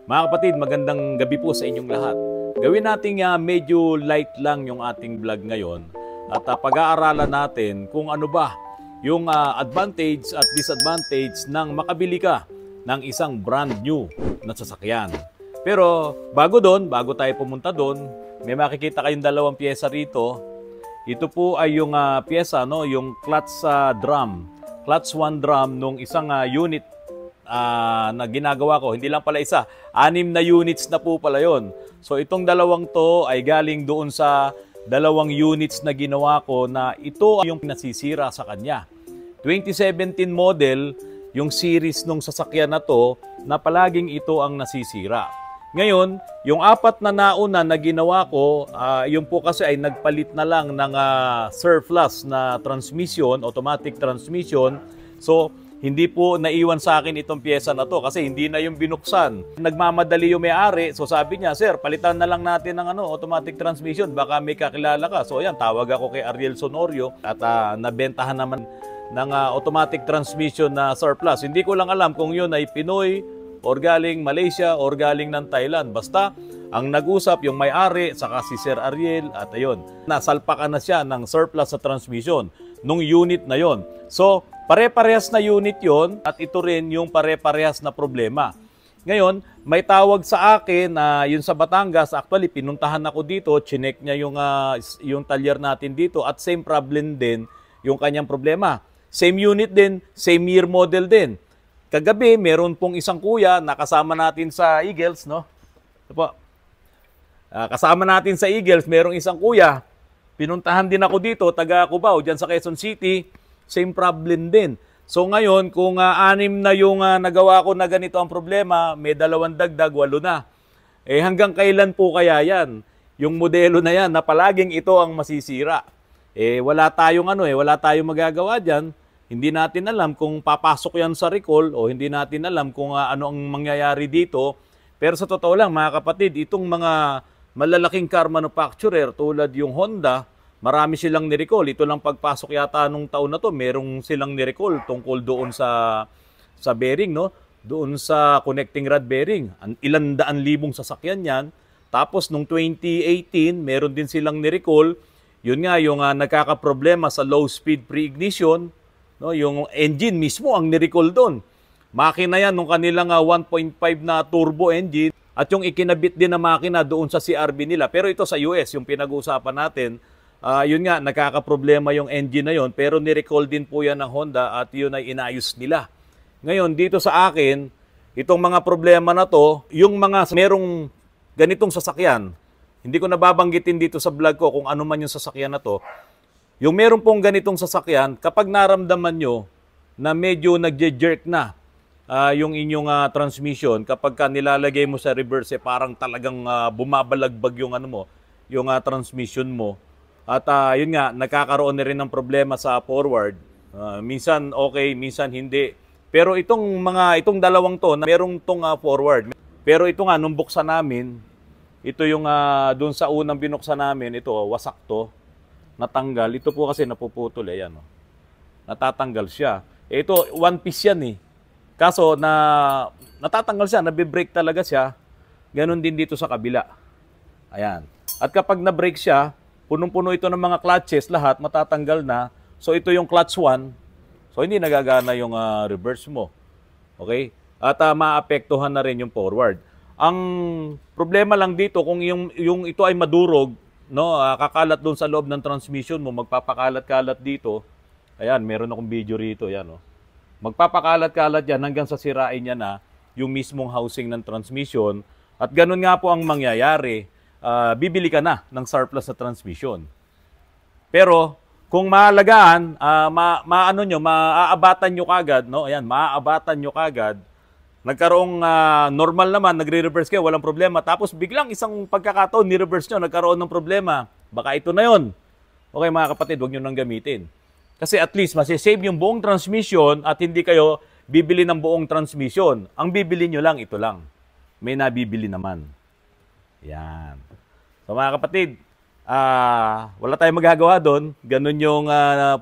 Mga kapatid, magandang gabi po sa inyong lahat. Gawin natin medyo light lang yung ating vlog ngayon at pag-aaralan natin kung ano ba yung advantage at disadvantage ng makabili ka ng isang brand new na sasakyan. Pero bago tayo pumunta doon, may makikita kayong dalawang pyesa rito. Ito po ay yung pyesa, no? Yung clutch clutch 1 drum nung isang unit na ginagawa ko. Hindi lang pala isa, 6 na units na po pala yon. So itong dalawang to ay galing doon sa dalawang units na ginawa ko na ito ay yung nasisira sa kanya. 2017 model, yung series nung sasakyan na to na palaging ito ang nasisira. Ngayon, yung 4 na nauna na ginawa ko, yung po kasi ay nagpalit na lang ng surplus na transmission, automatic transmission. So, hindi po naiwan sa akin itong pyesa na to kasi hindi na yung binuksan. Nagmamadali yung may-ari. So sabi niya, sir, palitan na lang natin ng automatic transmission. Baka may kakilala ka. So ayan, tawag ako kay Ariel Sonorio at nabentahan naman ng automatic transmission na surplus. Hindi ko lang alam kung yun ay Pinoy or galing Malaysia or galing ng Thailand. Basta ang nag-usap yung may-ari saka si Sir Ariel at ayun, nasalpakan na siya ng surplus sa transmission nung unit na yon. So, pare-parehas na unit yon at ito rin yung pare-parehas na problema. Ngayon, may tawag sa akin na yun sa Batangas. Actually, pinuntahan ako dito, chinek niya yung talyer natin dito at same problem din yung kanyang problema. Same unit din, same year model din. Kagabi, meron pong isang kuya na kasama natin sa Eagles, no? Ito po. Kasama natin sa Eagles, merong isang kuya. Pinuntahan din ako dito, taga Cubao, dyan sa Quezon City. Same problem din. So ngayon, kung 6 na yung nagawa ko na ganito ang problema, may 2 dagdag, 8 na. Eh hanggang kailan po kaya yan? Yung modelo na yan na palaging ito ang masisira. Eh wala tayong wala tayong magagawa diyan. Hindi natin alam kung papasok yan sa recall o hindi natin alam kung ano ang mangyayari dito. Pero sa totoo lang mga kapatid, itong mga malalaking car manufacturer tulad yung Honda, marami silang nirecall. Ito lang pagpasok yata nung taon na to, merong silang nirecall tungkol doon sa bearing, no? Doon sa connecting rod bearing. Ilan daan libong sasakyan yan. Tapos nung 2018, meron din silang nirecall. Yun nga, yung nagkakaproblema sa low speed pre-ignition, no? Yung engine mismo ang nirecall doon. Makina yan nung kanilang 1.5 na turbo engine at yung ikinabit din na makina doon sa CRB nila. Pero ito sa US, yung pinag-uusapan natin, yun nga, nakakaproblema yung engine na yun, pero nirecall din po yan ng Honda at yun ay inayos nila. Ngayon, dito sa akin, itong mga problema na to, yung mga merong ganitong sasakyan, hindi ko nababanggitin dito sa vlog ko kung ano man yung sasakyan na to, yung meron pong ganitong sasakyan, kapag naramdaman nyo na medyo nagje-jerk na yung inyong transmission, kapag nilalagay mo sa reverse, parang talagang bumabalagbag yung yung transmission mo. At yun nga, nagkakaroon na rin ng problema sa forward. Minsan okay, minsan hindi. Pero itong dalawang to, merong tong forward. Pero ito nga, nung buksan namin, ito yung doon sa unang binuksan namin, ito, wasak to. Natanggal. Ito po kasi napuputol. Ayan, natatanggal siya. Ito, one piece yan eh. Kaso, natatanggal siya, nabibrake talaga siya. Ganon din dito sa kabila. Ayan. At kapag na-brake siya, punong-puno ito ng mga clutches, lahat matatanggal na. So ito yung clutch 1. So hindi nagagana yung reverse mo. Okay? At maapektuhan na rin yung forward. Ang problema lang dito kung yung ito ay madurog, no, kakalat doon sa loob ng transmission mo, magpapakalat-kalat dito. Ayan, meron akong video rito, yan, magpapakalat-kalat yan hanggang sa sirain niya na yung mismong housing ng transmission. At ganun nga po ang mangyayari. Bibili ka na ng surplus na transmission. Pero kung maalagaan, maaabatan nyo kagad, no? Ayan, maaabatan nyo kagad. Nagkaroong normal naman, nagre-reverse kayo, walang problema. Tapos biglang isang pagkakataon, ni-reverse nyo, nagkaroon ng problema. Baka ito na yon. Okay mga kapatid, huwag nyo nang gamitin. Kasi at least masisave yung buong transmission at hindi kayo bibili ng buong transmission. Ang bibili nyo lang, ito lang. May nabibili naman. Yan. So mga kapatid, wala tayong magagawa doon. Ganun yung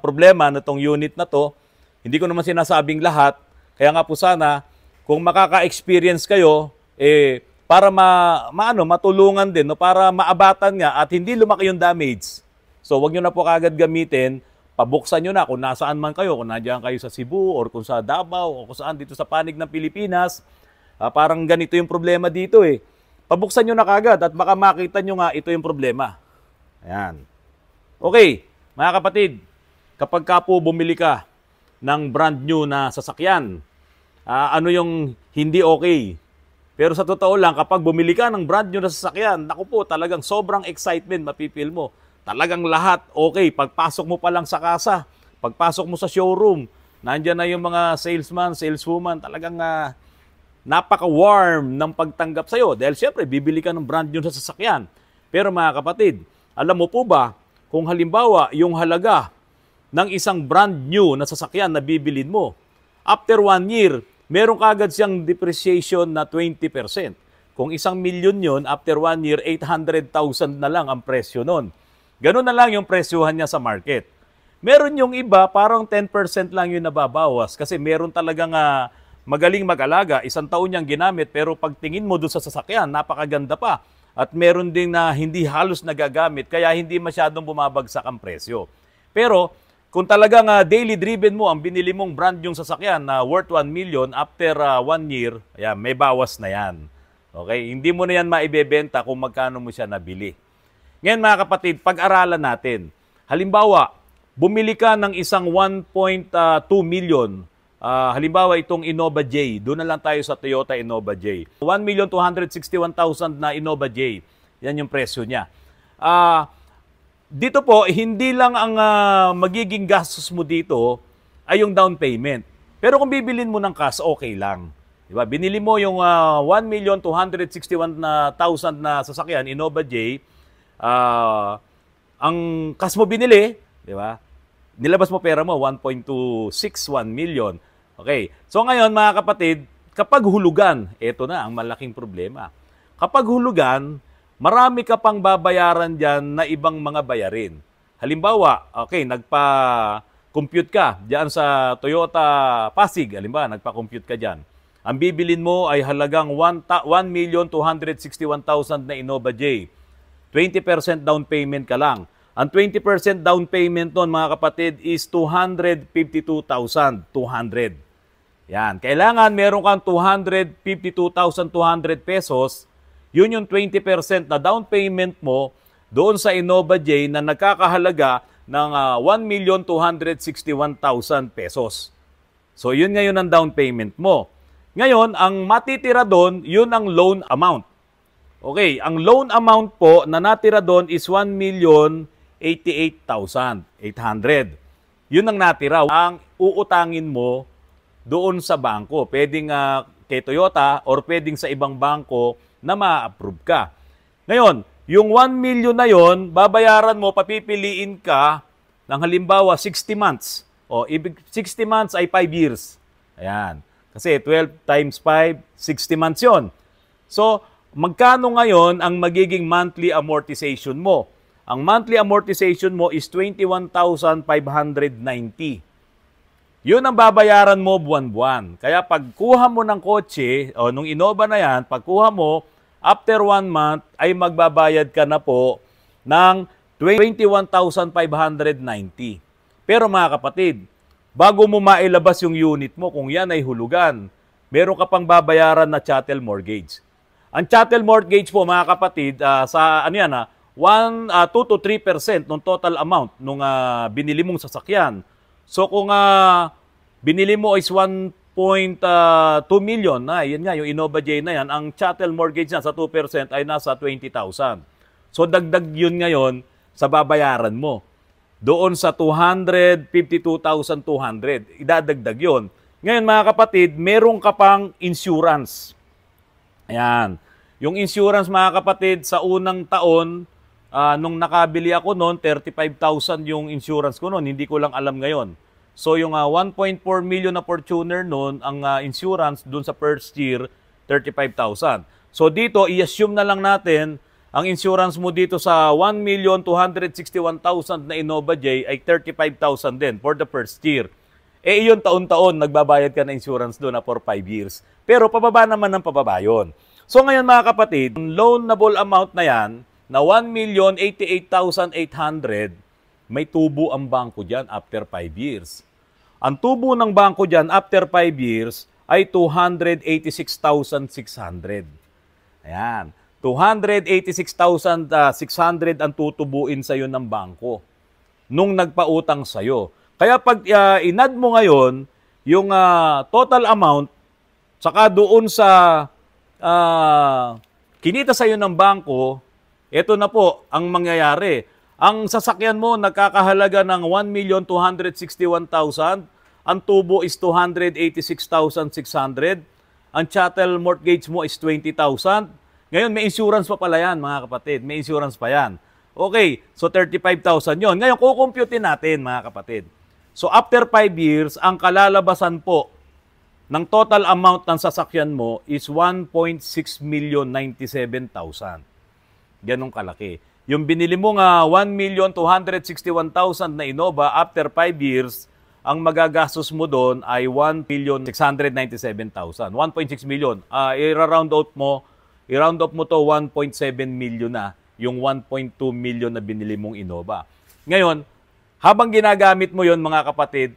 problema na tong unit na to. Hindi ko naman sinasabing lahat. Kaya nga po sana, kung makaka-experience kayo, para matulungan din, no, para maabatan nga at hindi lumaki yung damage. So wag nyo na po kagad gamitin, pabuksan nyo na kung nasaan man kayo, kung nandiyan kayo sa Cebu or kung sa Davao o kung saan dito sa panig ng Pilipinas. Parang ganito yung problema dito eh. Pabuksan nyo na kagad at baka makita nyo nga ito yung problema. Ayan. Okay, mga kapatid, kapag ka po bumili ka ng brand new na sasakyan, ano yung hindi okay? Pero sa totoo lang, kapag bumili ka ng brand new na sasakyan, naku po, talagang sobrang excitement mapipil mo. Talagang lahat okay. Pagpasok mo pa lang sa kasa, pagpasok mo sa showroom, nandiyan na yung mga salesman, saleswoman, talagang napaka-warm ng pagtanggap sa'yo. Dahil siyempre, bibili ka ng brand new na sasakyan. Pero mga kapatid, alam mo po ba, kung halimbawa yung halaga ng isang brand new na sasakyan na bibilin mo, after 1 year, meron kagad siyang depreciation na 20%. Kung 1 milyon yun, after 1 year, 800,000 na lang ang presyo nun. Ganun na lang yung presyohan niya sa market. Meron yung iba, parang 10% lang yung nababawas kasi meron talagang magaling mag-alaga. 1 taon niyang ginamit pero pagtingin mo doon sa sasakyan, napakaganda pa. At meron din na hindi halos nagagamit kaya hindi masyadong bumabagsak ang presyo. Pero kung talagang daily driven mo ang binili mong brand yung sasakyan na worth 1 million, after 1 year, ayan, may bawas na yan. Okay? Hindi mo na yan maibebenta kung magkano mo siya nabili. Ngayon mga kapatid, pag-aralan natin. Halimbawa, bumili ka ng isang 1.2 million. Halimbawa itong Innova J. Doon na lang tayo sa Toyota Innova J. 1,261,000 na Innova J. Yan yung presyo niya. Dito po, hindi lang ang magiging gastos mo dito ay yung down payment. Pero kung bibilin mo ng cash, okay lang. Diba? Binili mo yung 1,261,000 na sasakyan, Innova J. Ang cash mo binili, diba? Nilabas mo pera mo, 1.261 million. Okay. So ngayon, mga kapatid, kapag hulugan, ito na ang malaking problema. Kapag hulugan, marami ka pang babayaran dyan na ibang mga bayarin. Halimbawa, okay, nagpa-compute ka dyan sa Toyota Pasig. Halimbawa, nagpa-compute ka dyan. Ang bibilin mo ay halagang 1,261,000 na Innova J. 20% down payment ka lang. Ang 20% down payment nun, mga kapatid, is 252,200. Yan. Kailangan meron kang 252,200 pesos. Yun yung 20% na down payment mo doon sa Innova J na nagkakahalaga ng 1,261,000 pesos. So, yun ngayon ang down payment mo. Ngayon, ang matitira doon, yun ang loan amount. Okay, ang loan amount po na natira doon is 1,088,800. Yun ang natira. Ang uutangin mo doon sa bangko. Pwedeng kay Toyota or pwedeng sa ibang bangko na ma-approve ka. Ngayon, yung 1 million na yon, babayaran mo, papipiliin ka ng halimbawa 60 months. O, 60 months ay 5 years. Ayan. Kasi 12 times 5, 60 months yon. So, magkano ngayon ang magiging monthly amortization mo? Ang monthly amortization mo is 21,590. Yun ang babayaran mo buwan-buwan. Kaya pagkuha mo ng kotse, o nung Innova na yan, pagkuha mo, after 1 month, ay magbabayad ka na po ng 21,590. Pero mga kapatid, bago mo mailabas yung unit mo, kung yan ay hulugan, meron ka pang babayaran na chattel mortgage. Ang chattel mortgage po, mga kapatid, sa ano yan, 2 to 3% ng total amount nung binili mong sasakyan. So kung binili mo is 1.2 million, yan nga, yung Innova J na yan, ang chattel mortgage na sa 2% ay nasa 20,000. So dagdag yun ngayon sa babayaran mo. Doon sa 252,200, idadagdag yun. Ngayon mga kapatid, meron ka pang insurance. Ayan. Yung insurance mga kapatid, sa unang taon, nung nakabili ako noon, 35,000 yung insurance ko noon. Hindi ko lang alam ngayon. So yung 1.4 million na Fortuner noon, ang insurance doon sa first year, 35,000. So dito, i-assume na lang natin, ang insurance mo dito sa 1,261,000 na Innova J ay 35,000 din for the first year. Eh iyon taon-taon, nagbabayad ka na insurance doon for 5 years. Pero pababa naman ng pababa yun. So ngayon mga kapatid, loanable amount na yan, na 1,088,800, may tubo ang bangko dyan after 5 years. Ang tubo ng bangko dyan after 5 years ay 286,600. Ayan. 286,600 ang tutubuin sa'yo ng bangko nung nagpautang sa'yo. Kaya pag inad mo ngayon, yung total amount, saka doon sa kinita sa'yo ng bangko, ito na po ang mangyayari. Ang sasakyan mo nagkakahalaga ng 1,261,000. Ang tubo is 286,600. Ang chattel mortgage mo is 20,000. Ngayon, may insurance pa pala yan, mga kapatid. May insurance pa yan. Okay, so 35,000 yon. Ngayon, kukumputin natin, mga kapatid. So, after 5 years, ang kalalabasan po ng total amount ng sasakyan mo is 1,697,000. Ganong kalaki. Yung binili mo nga 1,261,000 na Innova after 5 years, ang magagastos mo doon ay 1,697,000. 1.6 million. I-round off mo to 1.7 million na yung 1.2 million na binili mong Innova. Ngayon, habang ginagamit mo yon mga kapatid,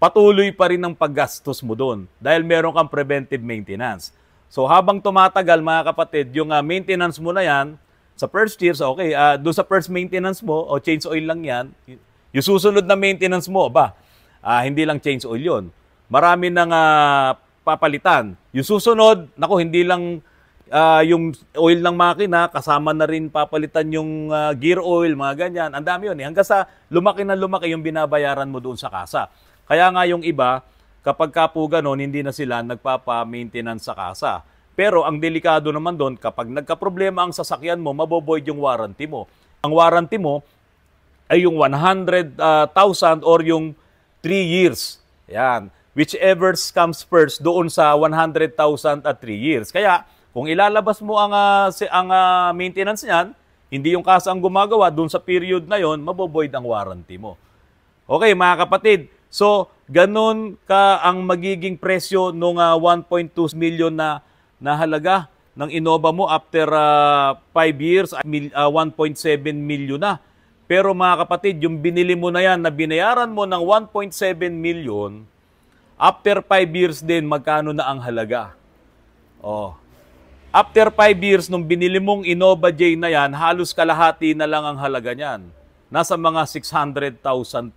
patuloy pa rin ang paggastos mo doon dahil meron kang preventive maintenance. So habang tumatagal mga kapatid, yung maintenance mo na yan, sa first year, so okay, doon sa first maintenance mo, o change oil lang yan, yung susunod na maintenance mo, hindi lang change oil yun. Marami nang papalitan. Yung susunod, hindi lang yung oil ng makina, kasama na rin papalitan yung gear oil, mga ganyan. Ang dami yun. Hanggang sa lumaki na lumaki yung binabayaran mo doon sa kasa. Kaya nga yung iba, kapag po ganon, hindi na sila nagpapa-maintenance sa kasa. Pero ang delikado naman doon, kapag nagka-problema ang sasakyan mo, maboboid yung warranty mo. Ang warranty mo ay yung 100,000 or yung 3 years. Yan. Whichever comes first doon sa 100,000 at 3 years. Kaya, kung ilalabas mo ang maintenance niyan, hindi yung kasa ang gumagawa, doon sa period na yon, maboboid ang warranty mo. Okay, mga kapatid. So, ganun ka ang magiging presyo ng 1.2 million na halaga ng Innova mo after 5 years, 1.7 million na. Pero mga kapatid, yung binili mo na yan, na binayaran mo ng 1.7 million, after 5 years din, magkano na ang halaga? Oh. After 5 years, nung binili mong Innova J na yan, halos kalahati na lang ang halaga niyan. Nasa mga 600,000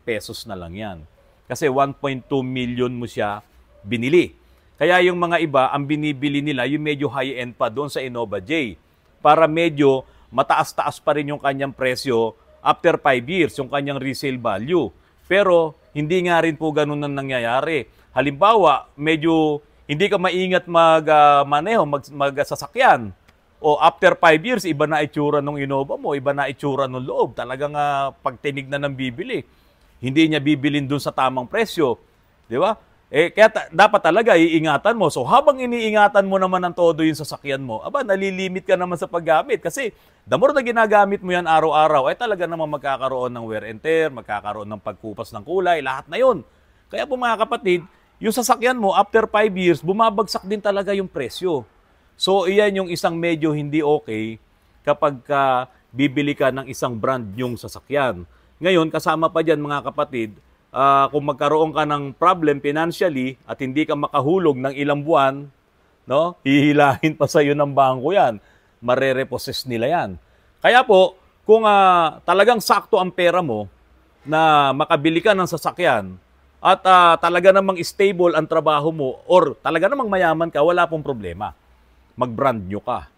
pesos na lang yan. Kasi 1.2 million mo siya binili. Kaya yung mga iba, ang binibili nila, yung medyo high-end pa doon sa Innova J. Para medyo mataas-taas pa rin yung kanyang presyo after 5 years, yung kanyang resale value. Pero hindi nga rin po ganun ang nangyayari. Halimbawa, medyo hindi ka maingat magmaneho, magsasakyan. O after 5 years, iba na itsura ng Innova mo, iba na itsura ng loob. Talagang pagtinig na ng bibili, hindi niya bibilin doon sa tamang presyo. Di ba? Kaya dapat talaga iingatan mo. So habang iniingatan mo naman ng todo yung sasakyan mo, nalilimit ka naman sa paggamit. Kasi the more na ginagamit mo yan araw-araw, ay talaga naman magkakaroon ng wear and tear, magkakaroon ng pagkupas ng kulay, lahat na yun. Kaya po mga kapatid, yung sasakyan mo, after 5 years, bumabagsak din talaga yung presyo. So iyan yung isang medyo hindi okay kapag bibili ka ng isang brand yung sasakyan. Ngayon, kasama pa dyan mga kapatid, kung magkaroon ka ng problem financially at hindi ka makahulog ng ilang buwan, no, hihilahin pa sa iyo ng bangko yan. Marerepossess nila yan. Kaya po, kung talagang sakto ang pera mo na makabili ka ng sasakyan at talaga namang stable ang trabaho mo or talaga namang mayaman ka, wala pong problema. Mag-brand new ka.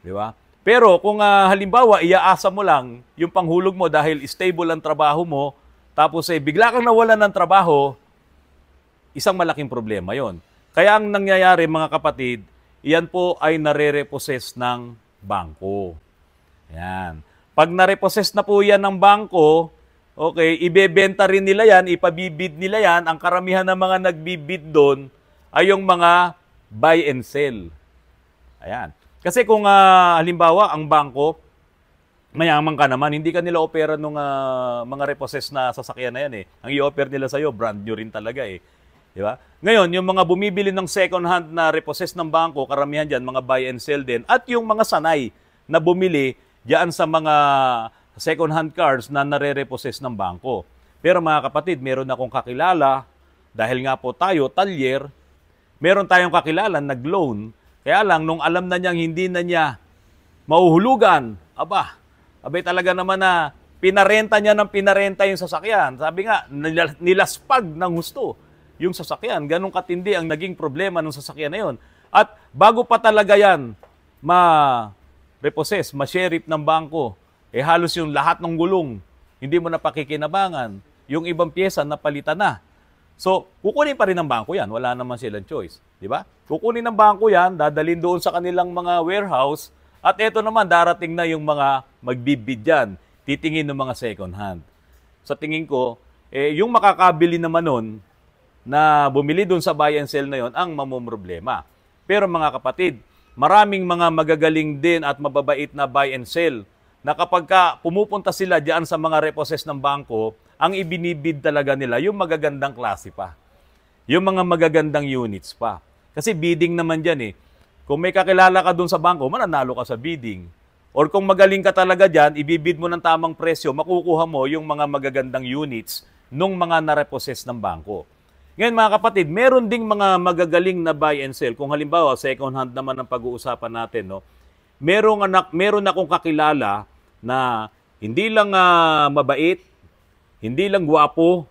Di ba? Pero kung halimbawa, iaasa mo lang yung panghulog mo dahil stable ang trabaho mo, tapos bigla kang nawalan ng trabaho, isang malaking problema yon. Kaya ang nangyayari mga kapatid, iyan po ay nare-repossess ng bangko. Yan. Pag nare-repossess na po yan ng bangko, okay, ibebenta rin nila yan, ipabibid nila yan. Ang karamihan ng mga nagbibid doon ay yung mga buy and sell. Ayan. Kasi kung halimbawa ang bangko, mayaman ka naman, hindi ka nila opera nung mga repossess na sasakyan na yan eh. Ang i-offer nila sa'yo, brand new rin talaga eh. Di ba? Ngayon, yung mga bumibili ng second hand na repossess ng bangko, karamihan dyan, mga buy and sell din. At yung mga sanay na bumili dyan sa mga second hand cars na nare-repossess ng bangko. Pero mga kapatid, meron akong kakilala, dahil nga po tayo, talyer, meron tayong kakilala, nag-loan. Kaya lang, nung alam na niyang hindi na niya mauhulugan, abay talaga naman na pinarenta niya ng pinarenta yung sasakyan. Sabi nga, nilaspag ng husto yung sasakyan. Ganong katindi ang naging problema ng sasakyan na yun. At bago pa talaga yan ma-repossess, ma-sheriff ng bangko, halos yung lahat ng gulong, hindi mo na pakikinabangan. Yung ibang pyesa napalitan na. So, kukunin pa rin ng bangko yan. Wala naman silang choice. Di ba? Kukunin ng bangko yan, dadalhin doon sa kanilang mga warehouse, at eto naman, darating na yung mga magbibid dyan, titingin ng mga second hand. Sa tingin ko, yung makakabili naman nun, na bumili doon sa buy and sell na yon ang mamumroblema. Pero mga kapatid, maraming mga magagaling din at mababait na buy and sell na kapag pumupunta sila diyan sa mga repossess ng bangko, ang ibinibid talaga nila yung magagandang klase pa. Yung mga magagandang units pa. Kasi bidding naman dyan eh. Kung may kakilala ka doon sa bangko, mananalo ka sa bidding. Or kung magaling ka talaga dyan, ibibid mo ng tamang presyo, makukuha mo yung mga magagandang units nung mga narepossess ng bangko. Ngayon mga kapatid, meron ding mga magagaling na buy and sell. Kung halimbawa, second hand naman ang pag-uusapan natin, no? Meron akong kakilala na hindi lang mabait, hindi lang gwapo,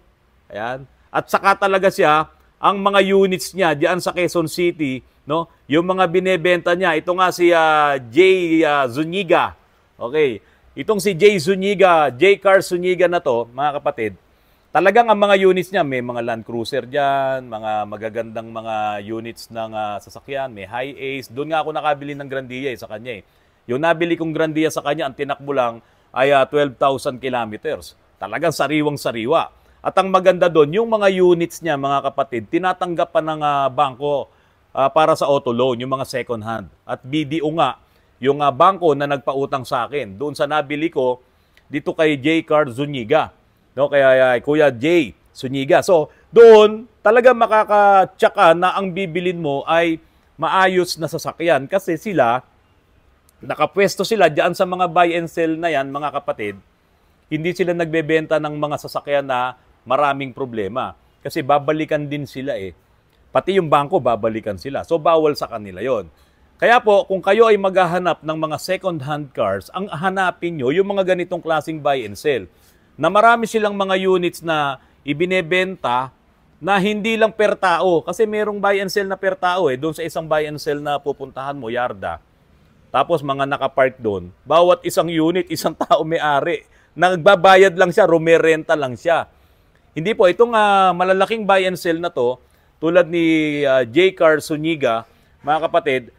ayan, at saka talaga siya, ang mga units niya diyan sa Quezon City, no? Yung mga binebenta niya, ito nga si Jay Zuniga. Okay, itong si Jay Zuniga, Jay Car Zuniga na to, mga kapatid, talagang ang mga units niya, may mga Land Cruiser dyan, mga magagandang mga units ng sasakyan, may high ace. Doon nga ako nakabili ng Grandia sa kanya eh. Yung nabili kong Grandia sa kanya, ang tinakbo lang ay 12,000 kilometers. Talagang sariwang-sariwa. At ang maganda doon, yung mga units niya, mga kapatid, tinatanggap pa ng bangko para sa auto loan, yung mga second hand. At BDO nga, yung bangko na nagpautang sa akin. Doon sa nabili ko, dito kay J. Car Zuniga. No, kaya Kuya Jay Zuniga. So, doon talaga makaka-check na ang bibilin mo ay maayos na sasakyan kasi sila nakapwesto sila diyan sa mga buy and sell na yan, mga kapatid. Hindi sila nagbebenta ng mga sasakyan na maraming problema kasi babalikan din sila eh. Pati yung bangko babalikan sila. So, bawal sa kanila 'yon. Kaya po, kung kayo ay maghahanap ng mga second hand cars, ang hanapin nyo yung mga ganitong klaseng buy and sell na marami silang mga units na ibinebenta na hindi lang per tao. Kasi merong buy and sell na per tao eh. Doon sa isang buy and sell na pupuntahan mo, yarda. Tapos mga nakapark doon. Bawat isang unit, isang tao may-ari. Nagbabayad lang siya, rumerenta lang siya. Hindi po, itong malalaking buy and sell na to, tulad ni J. Car Zuniga, mga kapatid,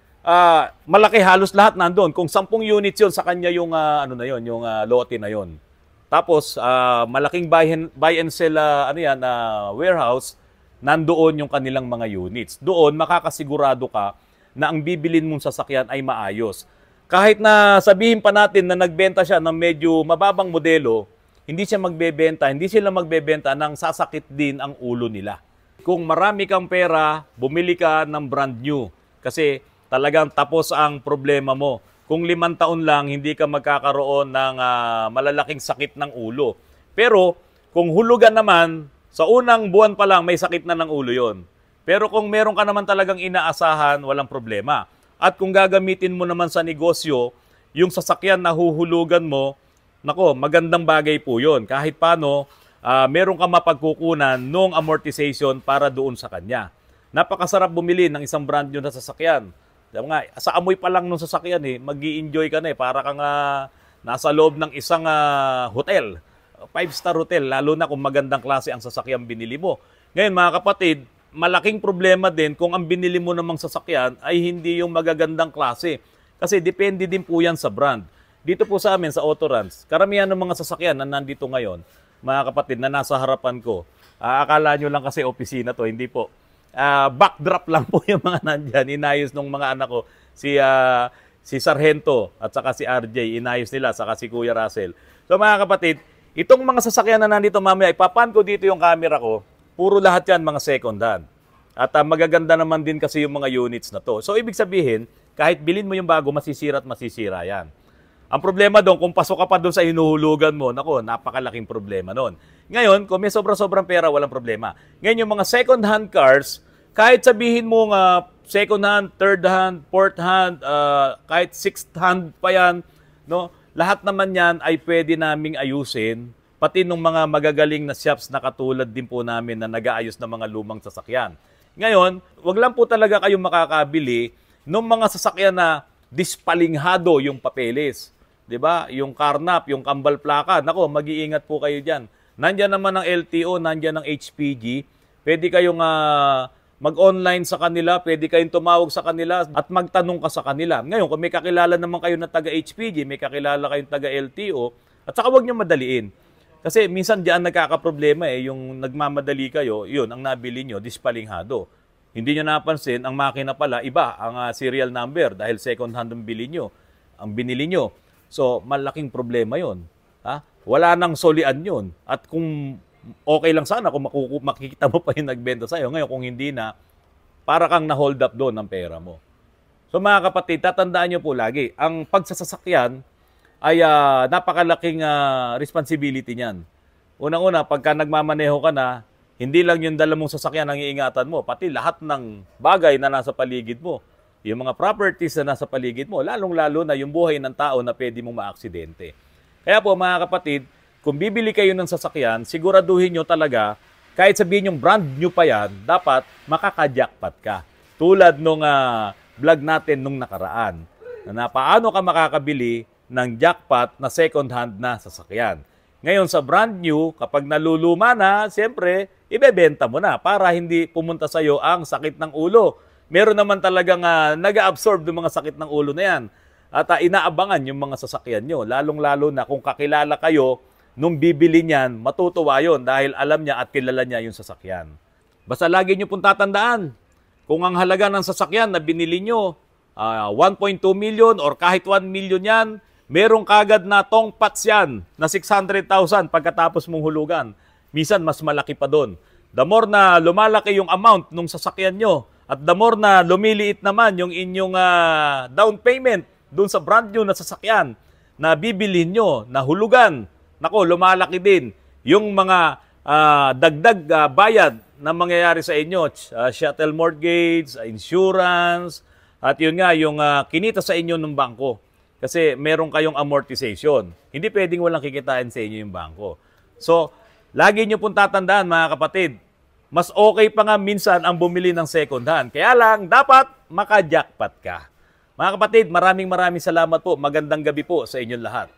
malaki halos lahat nandoon. Kung 10 units yon sa kanya yung, yung lote na yon. Tapos, malaking buy and sell warehouse, nandoon yung kanilang mga units. Doon, makakasigurado ka na ang bibilin mong sasakyan ay maayos. Kahit na sabihin pa natin na nagbenta siya ng medyo mababang modelo, hindi sila magbebenta ng sasakit din ang ulo nila. Kung marami kang pera, bumili ka ng brand new. Kasi talagang tapos ang problema mo. Kung 5 taon lang, hindi ka magkakaroon ng malalaking sakit ng ulo. Pero kung hulugan naman, sa unang buwan pa lang may sakit na ng ulo yon. Pero kung meron ka naman talagang inaasahan, walang problema. At kung gagamitin mo naman sa negosyo, yung sasakyan na huhulugan mo, nako, magandang bagay po yon. Kahit paano, meron ka mapagkukunan nung amortization para doon sa kanya. Napakasarap bumili ng isang brand new na sasakyan. Sa amoy pa lang nung sasakyan mag-i-enjoy ka na para kang nasa loob ng isang hotel, 5-star hotel, lalo na kung magandang klase ang sasakyan binili mo. Ngayon mga kapatid, malaking problema din kung ang binili mo namang sasakyan ay hindi yung magagandang klase. Kasi depende din po yan sa brand. Dito po sa amin sa Autorans, karamihan ng mga sasakyan na nandito ngayon, mga kapatid, na nasa harapan ko, akala nyo lang kasi opisina to, hindi po. Backdrop lang po yung mga nandyan. Inayos ng mga anak ko, si Sargento at saka si RJ, inayos nila, saka si Kuya Russell. So mga kapatid, itong mga sasakyan na nandito mamaya, ipapan ko dito yung camera ko, puro lahat yan mga second hand. At magaganda naman din kasi yung mga units na to. So, ibig sabihin, kahit bilhin mo yung bago, masisira at masisira yan. Ang problema doon, kung pasok ka pa doon sa hinuhulugan mo, nako, napakalaking problema noon. Ngayon, kung may sobrang pera, walang problema. Ngayon, yung mga second-hand cars, kahit sabihin mo nga second-hand, third-hand, fourth-hand, kahit sixth-hand pa yan, no? Lahat naman yan ay pwede naming ayusin, pati nung mga magagaling na shops na katulad din po namin na nag-aayos ng mga lumang sasakyan. Ngayon, wag lang po talaga kayong makakabili ng mga sasakyan na dispalinghado yung papeles. 'Di ba? Yung karnap, yung kambal plaka. Nako, mag-iingat po kayo diyan. Nandiyan naman ang LTO, nandiyan ang HPG. Pwede kayong mag-online sa kanila, pwede kayong tumawag sa kanila at magtanong ka sa kanila. Ngayon, kung may kakilala naman kayo na taga-HPG, may kakilala kayong taga-LTO, at saka wag niyo madaliin. Kasi minsan diyan nagkakaproblema yung nagmamadali kayo, yun, ang nabili nyo, dispalinghado. Hindi nyo napansin, ang makina pala, iba, ang serial number, dahil second hand ang binili nyo. So, malaking problema yun. Ha? Wala nang solian yun. At kung okay lang sana, kung makikita mo pa yung nagbenta sa'yo, ngayon kung hindi na, para kang na-hold up doon ng pera mo. So mga kapatid, tatandaan nyo po lagi, ang pagsasasakyan, ay napakalaking responsibility niyan. Unang-una, pagka nagmamaneho ka na, hindi lang yung dala mong sasakyan ang iingatan mo, pati lahat ng bagay na nasa paligid mo. Yung mga properties na nasa paligid mo, lalong-lalo na yung buhay ng tao na pwede mong maaksidente. Kaya po mga kapatid, kung bibili kayo ng sasakyan, siguraduhin nyo talaga, kahit sabihin yung brand new pa yan, dapat makaka-jackpot ka. Tulad nung vlog natin nung nakaraan, na paano ka makakabili ng jackpot na second hand na sasakyan. Ngayon sa brand new, kapag naluluma na, siyempre, ibebenta mo na para hindi pumunta sa'yo ang sakit ng ulo. Meron naman talagang nag-absorb ng mga sakit ng ulo na yan. At inaabangan yung mga sasakyan nyo. Lalong-lalo na kung kakilala kayo, nung bibili niyan, matutuwa yun dahil alam niya at kilala niya yung sasakyan. Basta lagi nyo pong tatandaan, kung ang halaga ng sasakyan na binili nyo, 1.2 million or kahit 1 million yan, merong kagad na tongpats yan na 600,000 pagkatapos mong hulugan. Minsan, mas malaki pa doon. The more na lumalaki yung amount nung sasakyan nyo at the more na lumiliit naman yung inyong down payment doon sa brand new na sasakyan na bibili nyo, na hulugan, nako, lumalaki din yung mga dagdag bayad na mangyayari sa inyo. Shuttle mortgage, insurance, at yun nga, yung kinita sa inyo ng bangko. Kasi meron kayong amortization. Hindi pwedeng walang kikitain sa inyo yung bangko. So, lagi nyo pong tatandaan mga kapatid, mas okay pa nga minsan ang bumili ng second hand. Kaya lang, dapat maka-jackpot ka. Mga kapatid, maraming salamat po. Magandang gabi po sa inyong lahat.